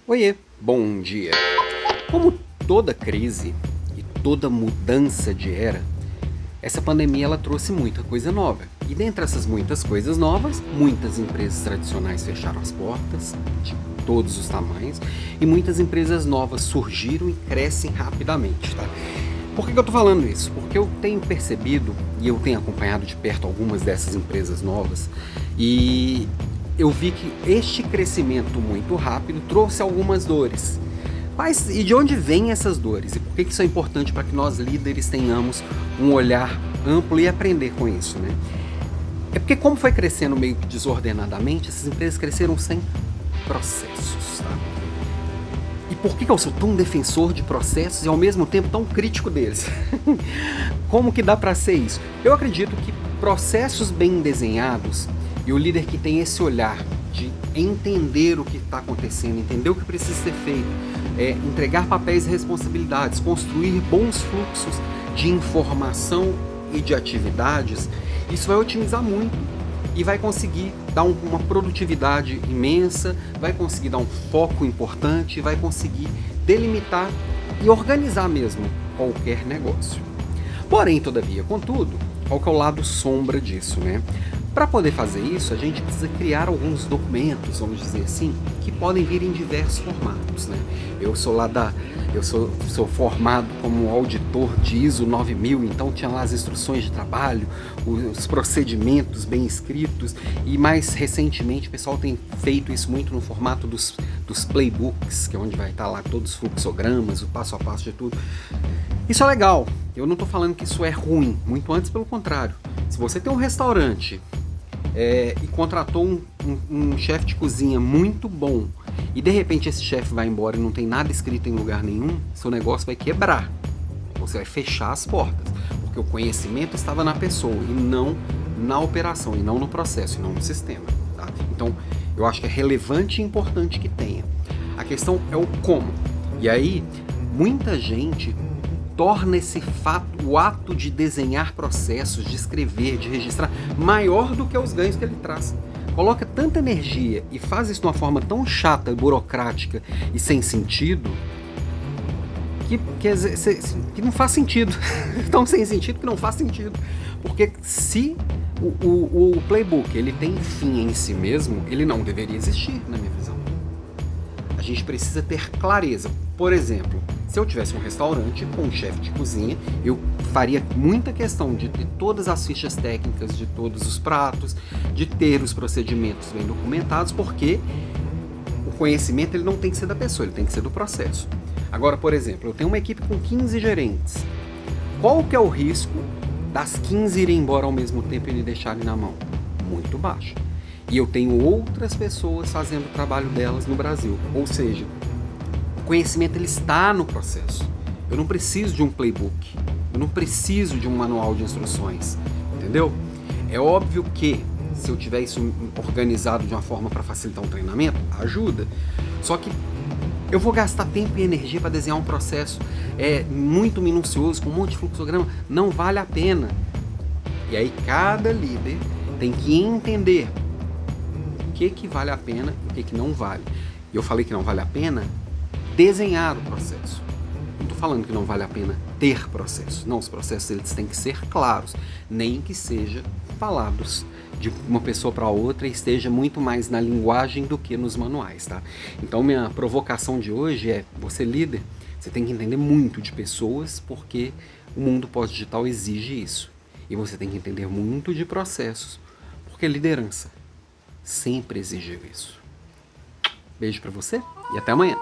Oiê, bom dia. Como toda crise e toda mudança de era, essa pandemia ela trouxe muita coisa nova. E dentre essas muitas coisas novas, muitas empresas tradicionais fecharam as portas, de todos os tamanhos, e muitas empresas novas surgiram e crescem rapidamente, tá? Por que eu tô falando isso? Porque eu tenho percebido, e eu tenho acompanhado de perto algumas dessas empresas novas, e eu vi que este crescimento muito rápido trouxe algumas dores. Mas e de onde vêm essas dores? E por que isso é importante para que nós líderes tenhamos um olhar amplo e aprender com isso, né? É porque como foi crescendo meio que desordenadamente, essas empresas cresceram sem processos, tá? E por que eu sou tão defensor de processos e ao mesmo tempo tão crítico deles? Como que dá para ser isso? Eu acredito que processos bem desenhados e o líder que tem esse olhar de entender o que está acontecendo, entender o que precisa ser feito, entregar papéis e responsabilidades, construir bons fluxos de informação e de atividades, isso vai otimizar muito e vai conseguir dar uma produtividade imensa, vai conseguir dar um foco importante, vai conseguir delimitar e organizar mesmo qualquer negócio. Porém, todavia, contudo, qual que é o lado sombra disso, né? Para poder fazer isso, a gente precisa criar alguns documentos, vamos dizer assim, que podem vir em diversos formatos, né? Eu sou formado como auditor de ISO 9000, então tinha lá as instruções de trabalho, os procedimentos bem escritos, e mais recentemente o pessoal tem feito isso muito no formato dos playbooks, que é onde vai estar lá todos os fluxogramas, o passo a passo de tudo. Isso é legal, eu não estou falando que isso é ruim, muito antes pelo contrário. Se você tem um restaurante e contratou um chefe de cozinha muito bom e de repente esse chefe vai embora e não tem nada escrito em lugar nenhum, seu negócio vai quebrar. Você vai fechar as portas, porque o conhecimento estava na pessoa e não na operação, e não no processo, e não no sistema. Tá? Então, eu acho que é relevante e importante que tenha. A questão é o como. E aí, muita gente torna esse fato, o ato de desenhar processos, de escrever, de registrar, maior do que os ganhos que ele traz. Coloca tanta energia e faz isso de uma forma tão chata, burocrática e sem sentido, que não faz sentido. Tão sem sentido que não faz sentido. Porque se o playbook ele tem fim em si mesmo, ele não deveria existir, na minha visão. A gente precisa ter clareza. Por exemplo, se eu tivesse um restaurante com um chefe de cozinha, eu faria muita questão de ter todas as fichas técnicas de todos os pratos, de ter os procedimentos bem documentados, porque o conhecimento ele não tem que ser da pessoa, ele tem que ser do processo. Agora, por exemplo, eu tenho uma equipe com 15 gerentes. Qual que é o risco das 15 irem embora ao mesmo tempo e me deixarem na mão? Muito baixo. E eu tenho outras pessoas fazendo o trabalho delas no Brasil. Ou seja, o conhecimento ele está no processo. Eu não preciso de um playbook. Eu não preciso de um manual de instruções. Entendeu? É óbvio que se eu tiver isso organizado de uma forma para facilitar um treinamento, ajuda. Só que eu vou gastar tempo e energia para desenhar um processo muito minucioso, com um monte de fluxograma. Não vale a pena. E aí cada líder tem que entender o que vale a pena e o que não vale. E eu falei que não vale a pena desenhar o processo. Não estou falando que não vale a pena ter processo. Não, os processos eles têm que ser claros, nem que seja falados de uma pessoa para outra e esteja muito mais na linguagem do que nos manuais, tá? Então minha provocação de hoje é, você líder, você tem que entender muito de pessoas, porque o mundo pós-digital exige isso. E você tem que entender muito de processos, porque liderança sempre exigiu isso. Beijo pra você e até amanhã.